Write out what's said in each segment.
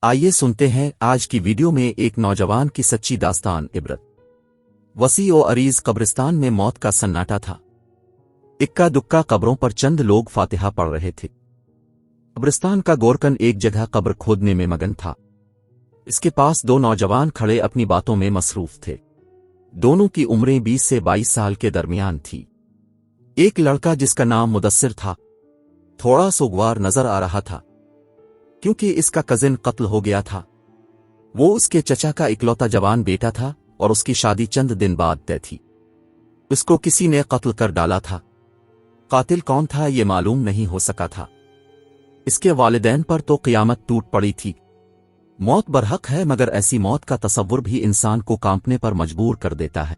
आइए सुनते हैं आज की वीडियो में एक नौजवान की सच्ची दास्तान इबरत। वसी ओ अरीज कब्रिस्तान में मौत का सन्नाटा था। इक्का दुक्का कब्रों पर चंद लोग फातिहा पढ़ रहे थे। कब्रिस्तान का गोरकन एक जगह कब्र खोदने में मगन था। इसके पास दो नौजवान खड़े अपनी बातों में मसरूफ थे। दोनों की उम्रें 20 से 22 साल के दरमियान थी। एक लड़का जिसका नाम मुदस्सिर था थोड़ा सोगवार नजर आ रहा था क्योंकि इसका कजिन कत्ल हो गया था। वो उसके चचा का इकलौता जवान बेटा था और उसकी शादी चंद दिन बाद तय थी। उसको किसी ने कत्ल कर डाला था। कातिल कौन था ये मालूम नहीं हो सका था। इसके वालिदैन पर तो क़यामत टूट पड़ी थी। मौत बरहक है मगर ऐसी मौत का तसव्वुर भी इंसान को कांपने पर मजबूर कर देता है।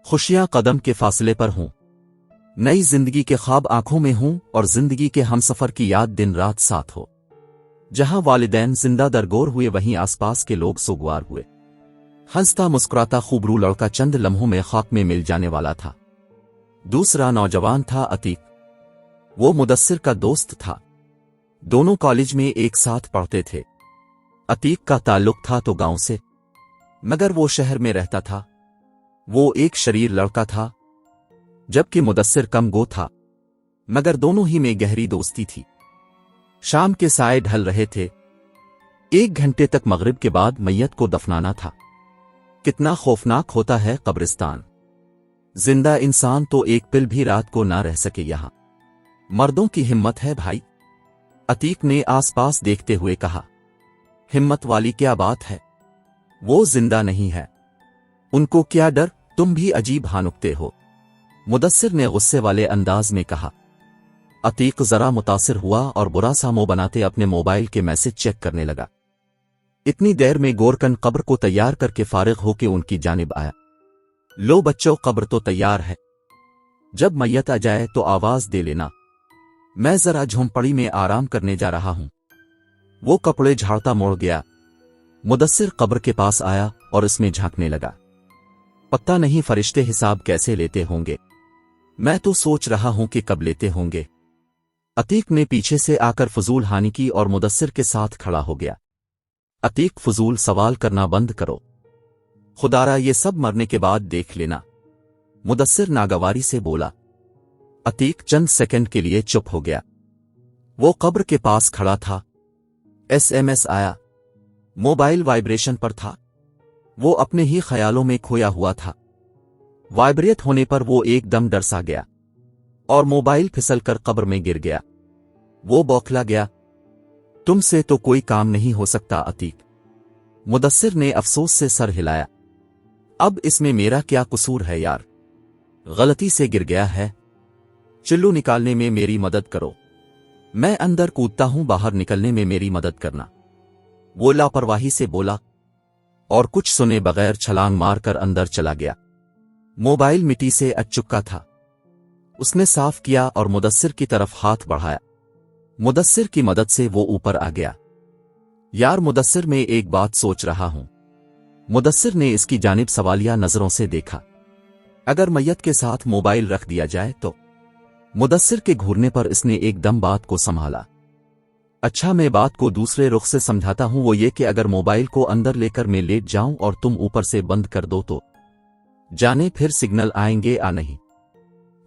खुशियां कदम के फासले पर हों, नई जिंदगी के ख्वाब आंखों में हों और जिंदगी के हमसफर की याद दिन रात साथ हो। जहां वालिदैन जिंदा दरगोर हुए वहीं आसपास के लोग सुगवार हुए। हंसता मुस्कुराता खूबरू लड़का चंद लम्हों में खाक में मिल जाने वाला था। दूसरा नौजवान था अतीक। वो मुदस्सिर का दोस्त था। दोनों कॉलेज में एक साथ पढ़ते थे। अतीक का ताल्लुक था तो गांव से, मगर वो शहर में रहता था। वो एक शरीर लड़का था जबकि मुदस्सिर कम गो था, मगर दोनों ही में गहरी दोस्ती थी। शाम के साए ढल रहे थे। 1 घंटे तक मगरिब के बाद मैयत को दफनाना था। कितना खौफनाक होता है कब्रिस्तान। जिंदा इंसान तो एक पिल भी रात को ना रह सके। यहां मर्दों की हिम्मत है भाई, अतीक ने आसपास देखते हुए कहा। हिम्मत वाली क्या बात है, वो जिंदा नहीं है, उनको क्या डर, तुम भी अजीब हानुकते हो, मुदस्सिर ने गुस्से वाले अंदाज में कहा। अतीक जरा मुतासिर हुआ और बुरा सा मुंह बनाते अपने मोबाइल के मैसेज चेक करने लगा। इतनी देर में गोरकन कब्र को तैयार करके फारिग होके उनकी जानिब आया। लो बच्चों, कब्र तो तैयार है, जब मैयत आ जाए तो आवाज दे लेना, मैं जरा झोंपड़ी में आराम करने जा रहा हूं। वो कपड़े झाड़ता मुड़ गया। मुदस्सिर कब्र के पास आया और इसमें झांकने लगा। पता नहीं फरिश्ते हिसाब कैसे लेते होंगे, मैं तो सोच रहा हूं कि कब लेते होंगे। अतीक ने पीछे से आकर फजूल हानि की और मुदस्सिर के साथ खड़ा हो गया। अतीक, फजूल सवाल करना बंद करो, खुदारा ये सब मरने के बाद देख लेना, मुदस्सिर नागवारी से बोला। अतीक चंद सेकंड के लिए चुप हो गया। वो कब्र के पास खड़ा था। SMS आया। मोबाइल वाइब्रेशन पर था। वो अपने ही ख्यालों में खोया हुआ था। वाइब्रेट होने पर वो एकदम डर सा गया और मोबाइल फिसल कर कब्र में गिर गया। वो बौखला गया। तुमसे तो कोई काम नहीं हो सकता अतीक, मुदस्सिर ने अफसोस से सर हिलाया। अब इसमें मेरा क्या कसूर है यार, गलती से गिर गया है, चिल्लू निकालने में मेरी मदद करो, मैं अंदर कूदता हूं, बाहर निकलने में मेरी मदद करना, वो लापरवाही से बोला और कुछ सुने बगैर छलांग मारकर अंदर चला गया। मोबाइल मिट्टी से अच चुका था। उसने साफ किया और मुदस्सिर की तरफ हाथ बढ़ाया। मुदस्सिर की मदद से वो ऊपर आ गया। यार मुदस्सिर, मैं एक बात सोच रहा हूं। मुदस्सिर ने इसकी जानिब सवालिया नजरों से देखा। अगर मैयत के साथ मोबाइल रख दिया जाए तो? मुदस्सिर के घूरने पर इसने एकदम बात को संभाला। अच्छा, मैं बात को दूसरे रुख से समझाता हूं, वो ये कि अगर मोबाइल को अंदर लेकर मैं लेट जाऊं और तुम ऊपर से बंद कर दो तो जाने फिर सिग्नल आएंगे या नहीं।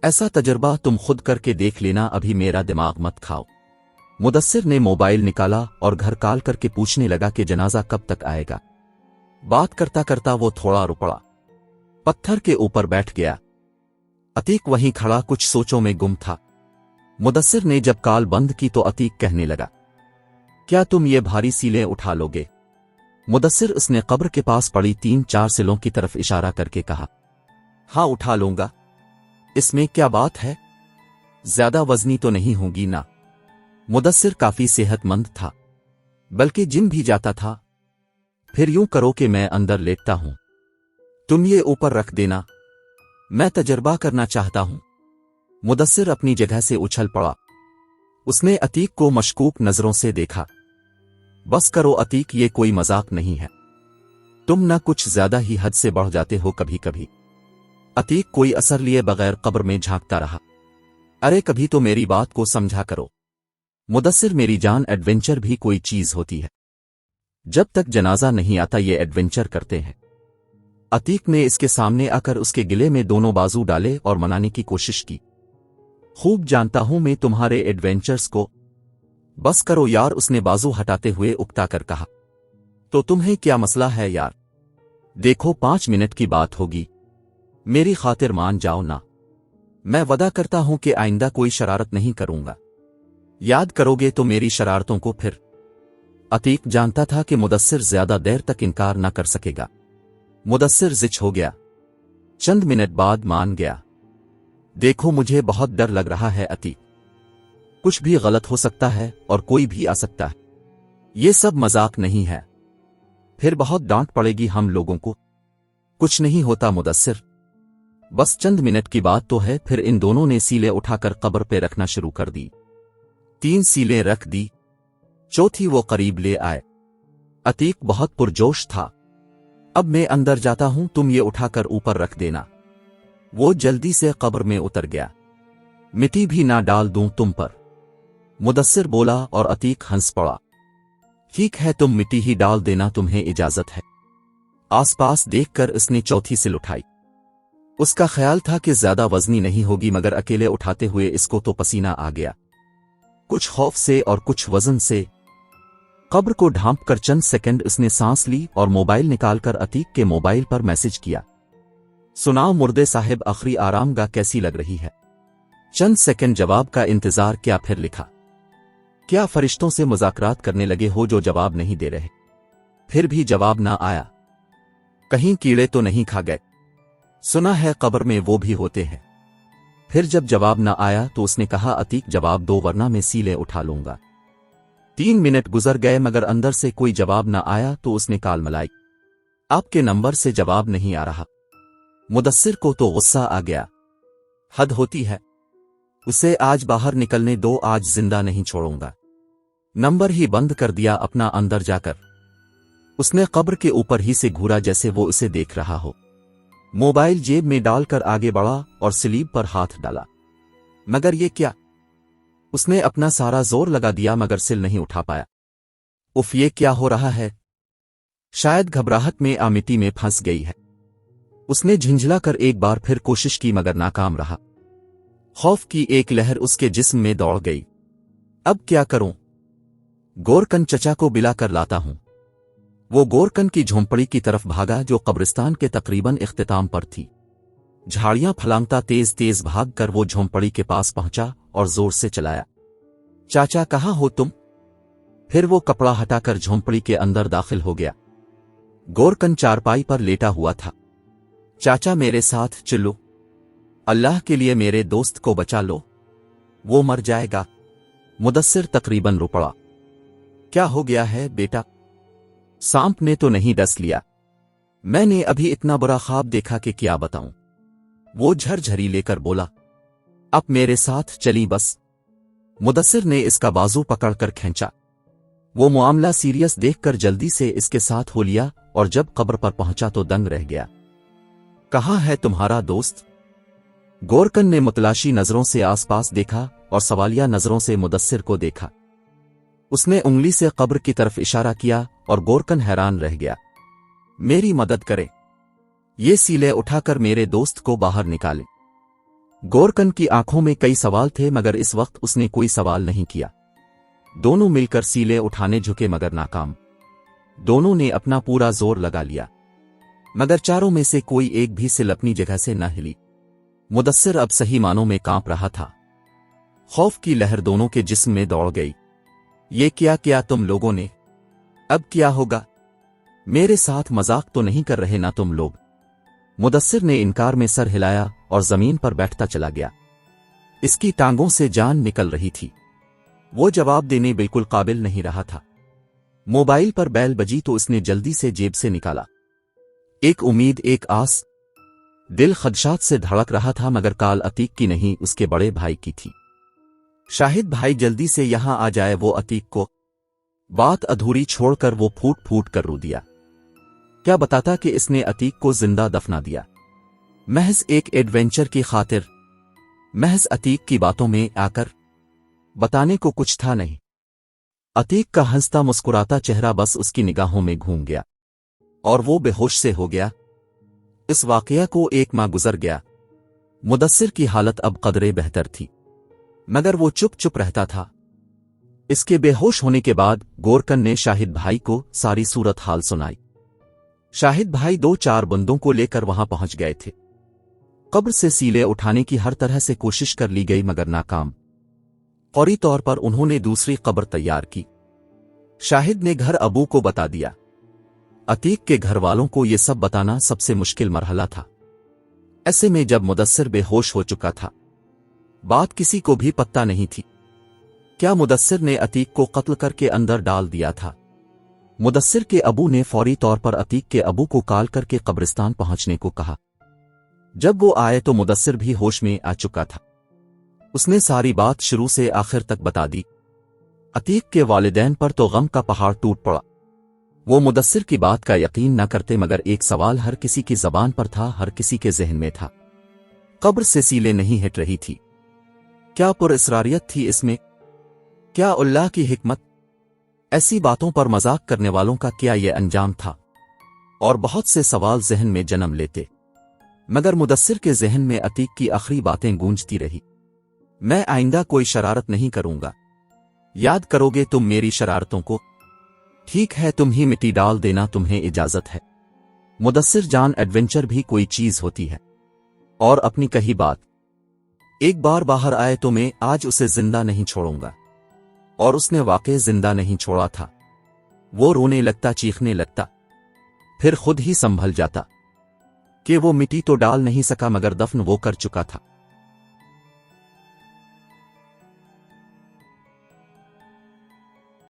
ऐसा तजर्बा तुम खुद करके देख लेना, अभी मेरा दिमाग मत खाओ। मुदस्सिर ने मोबाइल निकाला और घर कॉल करके पूछने लगा कि जनाजा कब तक आएगा। बात करता करता वो थोड़ा रुपड़ा, पत्थर के ऊपर बैठ गया। अतीक वहीं खड़ा कुछ सोचों में गुम था। मुदस्सिर ने जब कॉल बंद की तो अतीक कहने लगा, क्या तुम ये भारी सीलें उठा लोगे? मुदस्सिर उसने कब्र के पास पड़ी 3-4 सिलों की तरफ इशारा करके कहा। हाँ, उठा लूंगा, इसमें क्या बात है, ज्यादा वजनी तो नहीं होगी ना। मुदस्सिर काफी सेहतमंद था, बल्कि जिम भी जाता था। फिर यूं करो कि मैं अंदर लेटता हूं, तुम ये ऊपर रख देना, मैं तजर्बा करना चाहता हूं। मुदस्सिर अपनी जगह से उछल पड़ा। उसने अतीक को मशकूक नजरों से देखा। बस करो अतीक, ये कोई मजाक नहीं है, तुम ना कुछ ज्यादा ही हद से बढ़ जाते हो कभी कभी। अतीक कोई असर लिए बगैर कब्र में झांकता रहा। अरे कभी तो मेरी बात को समझा करो मुदस्सिर, मेरी जान, एडवेंचर भी कोई चीज होती है। जब तक जनाजा नहीं आता ये एडवेंचर करते हैं। अतीक ने इसके सामने आकर उसके गिले में दोनों बाजू डाले और मनाने की कोशिश की। खूब जानता हूं मैं तुम्हारे एडवेंचर्स को, बस करो यार, उसने बाजू हटाते हुए उकता कर कहा। तो तुम्हें क्या मसला है यार? देखो 5 मिनट की बात होगी, मेरी खातिर मान जाओ ना। मैं वादा करता हूं कि आइंदा कोई शरारत नहीं करूंगा। याद करोगे तो मेरी शरारतों को फिर? अतीक जानता था कि मुदस्सिर ज्यादा देर तक इनकार न कर सकेगा। मुदस्सिर जिच हो गया। चंद मिनट बाद मान गया। देखो मुझे बहुत डर लग रहा है अतीक, कुछ भी गलत हो सकता है और कोई भी आ सकता है। ये सब मजाक नहीं है, फिर बहुत डांट पड़ेगी हम लोगों को। कुछ नहीं होता मुदस्सिर, बस चंद मिनट की बात तो है। फिर इन दोनों ने सीलें उठाकर कब्र पे रखना शुरू कर दी। 3 सीलें रख दी, चौथी वो करीब ले आए। अतीक बहुत पुरजोश था। अब मैं अंदर जाता हूं, तुम ये उठाकर ऊपर रख देना। वो जल्दी से कब्र में उतर गया। मिट्टी भी ना डाल दूं तुम पर, मुदस्सिर बोला और अतीक हंस पड़ा। ठीक है, तुम मिट्टी ही डाल देना, तुम्हें इजाजत है। आसपास देखकर उसने चौथी सिल उठाई। उसका ख्याल था कि ज्यादा वजनी नहीं होगी, मगर अकेले उठाते हुए इसको तो पसीना आ गया, कुछ खौफ से और कुछ वजन से। कब्र को ढांप कर चंद सेकंड उसने सांस ली और मोबाइल निकालकर अतीक के मोबाइल पर मैसेज किया। सुनाओ मुर्दे साहिब, आखिरी आरामगाह कैसी लग रही है? चंद सेकंड जवाब का इंतजार किया, फिर लिखा, क्या फरिश्तों से मुज़ाकरात करने लगे हो जो जवाब नहीं दे रहे? फिर भी जवाब ना आया। कहीं कीड़े तो नहीं खा गए? सुना है कब्र में वो भी होते हैं। फिर जब जवाब ना आया तो उसने कहा, अतीक जवाब दो वरना मैं सीले उठा लूंगा। 3 मिनट गुजर गए मगर अंदर से कोई जवाब ना आया तो उसने कॉल मिलाई। आपके नंबर से जवाब नहीं आ रहा। मुदस्सिर को तो गुस्सा आ गया, हद होती है। उसे आज बाहर निकलने दो, आज जिंदा नहीं छोड़ूंगा। नंबर ही बंद कर दिया अपना अंदर जाकर। उसने कब्र के ऊपर ही से घूरा जैसे वो उसे देख रहा हो। मोबाइल जेब में डालकर आगे बढ़ा और स्लीब पर हाथ डाला। मगर ये क्या? उसने अपना सारा जोर लगा दिया मगर सिल नहीं उठा पाया। उफ, ये क्या हो रहा है? शायद घबराहट में मिट्टी में फंस गई है। उसने झिंझलाकर एक बार फिर कोशिश की मगर नाकाम रहा। खौफ की एक लहर उसके जिस्म में दौड़ गई। अब क्या करूं? गोरकन चचा को बिलाकर लाता हूं। वो गोरकन की झोंपड़ी की तरफ भागा जो कब्रिस्तान के तकरीबन इख्तिताम पर थी। झाड़ियां फलांगता तेज तेज भागकर वो झोंपड़ी के पास पहुंचा और जोर से चलाया। चाचा कहाँ हो तुम? फिर वो कपड़ा हटाकर झोंपड़ी के अंदर दाखिल हो गया। गोरकन चारपाई पर लेटा हुआ था। चाचा मेरे साथ चलो, अल्लाह के लिए मेरे दोस्त को बचा लो, वो मर जाएगा। मुदस्सिर तकरीबन रो पड़ा। क्या हो गया है बेटा? सांप ने तो नहीं डस लिया? मैंने अभी इतना बुरा ख्वाब देखा कि क्या बताऊं। वो झरझरी लेकर बोला, अब मेरे साथ चली बस। मुदस्सिर ने इसका बाजू पकड़कर खींचा। वो मामला सीरियस देखकर जल्दी से इसके साथ हो लिया और जब कब्र पर पहुंचा तो दंग रह गया। कहाँ है तुम्हारा दोस्त? गोरकन ने मुतलाशी नजरों से आसपास देखा और सवालिया नजरों से मुदस्सिर को देखा। उसने उंगली से कब्र की तरफ इशारा किया और गोरकन हैरान रह गया। मेरी मदद करे, ये सीले उठाकर मेरे दोस्त को बाहर निकाले। गोरकन की आंखों में कई सवाल थे मगर इस वक्त उसने कोई सवाल नहीं किया। दोनों मिलकर सीले उठाने झुके मगर नाकाम। दोनों ने अपना पूरा जोर लगा लिया मगर चारों में से कोई एक भी सिल अपनी जगह से न हिली। मुदस्सिर अब सही मानों में कांप रहा था। खौफ की लहर दोनों के जिस्म में दौड़ गई। ये क्या किया तुम लोगों ने? अब क्या होगा? मेरे साथ मजाक तो नहीं कर रहे ना तुम लोग? मुदस्सिर ने इनकार में सर हिलाया और जमीन पर बैठता चला गया। इसकी टांगों से जान निकल रही थी। वो जवाब देने बिल्कुल काबिल नहीं रहा था। मोबाइल पर बैल बजी तो उसने जल्दी से जेब से निकाला। एक उम्मीद, एक आस। दिल खदशात से धड़क रहा था मगर कॉल अतीक की नहीं, उसके बड़े भाई की थी। शाहिद भाई जल्दी से यहां आ जाए। वो अतीक को बात अधूरी छोड़कर वो फूट फूट कर रो दिया। क्या बताता कि इसने अतीक को जिंदा दफना दिया, महज एक एडवेंचर की खातिर। महज अतीक की बातों में आकर बताने को कुछ था नहीं। अतीक का हंसता मुस्कुराता चेहरा बस उसकी निगाहों में घूम गया और वो बेहोश से हो गया। इस वाकया को एक माह गुजर गया। मुदस्सिर की हालत अब कदरे बेहतर थी, मगर वो चुप चुप रहता था। इसके बेहोश होने के बाद गोरकन ने शाहिद भाई को सारी सूरत हाल सुनाई। शाहिद भाई 2-4 बंदों को लेकर वहां पहुंच गए थे। कब्र से सीले उठाने की हर तरह से कोशिश कर ली गई मगर नाकाम। फौरी तौर पर उन्होंने दूसरी कब्र तैयार की। शाहिद ने घर अबू को बता दिया। अतीक के घर वालों को यह सब बताना सबसे मुश्किल मरहला था। ऐसे में जब मुदस्सिर बेहोश हो चुका था, बात किसी को भी पता नहीं थी। क्या मुदस्सिर ने अतीक को कत्ल करके अंदर डाल दिया था? मुदस्सिर के अबू ने फौरी तौर पर अतीक के अबू को कॉल करके कब्रिस्तान पहुंचने को कहा। जब वो आए तो मुदस्सिर भी होश में आ चुका था। उसने सारी बात शुरू से आखिर तक बता दी। अतीक के वालिदैन पर तो गम का पहाड़ टूट पड़ा। वो मुदस्सिर की बात का यकीन न करते, मगर एक सवाल हर किसी की जबान पर था, हर किसी के जहन में था। कब्र से सीले नहीं हट रही थी। क्या पुरअसरारियत थी इसमें? क्या अल्लाह की हिकमत? ऐसी बातों पर मजाक करने वालों का क्या ये अंजाम था? और बहुत से सवाल जहन में जन्म लेते, मगर मुदस्सिर के जहन में अतीक की आखिरी बातें गूंजती रही। मैं आइंदा कोई शरारत नहीं करूंगा। याद करोगे तुम मेरी शरारतों को? ठीक है, तुम ही मिट्टी डाल देना, तुम्हें इजाजत है। मुदस्सिर जान, एडवेंचर भी कोई चीज होती है। और अपनी कही बात एक बार बाहर आए तो मैं आज उसे जिंदा नहीं छोड़ूंगा। और उसने वाकई जिंदा नहीं छोड़ा था। वो रोने लगता, चीखने लगता, फिर खुद ही संभल जाता कि वो मिट्टी तो डाल नहीं सका मगर दफन वो कर चुका था।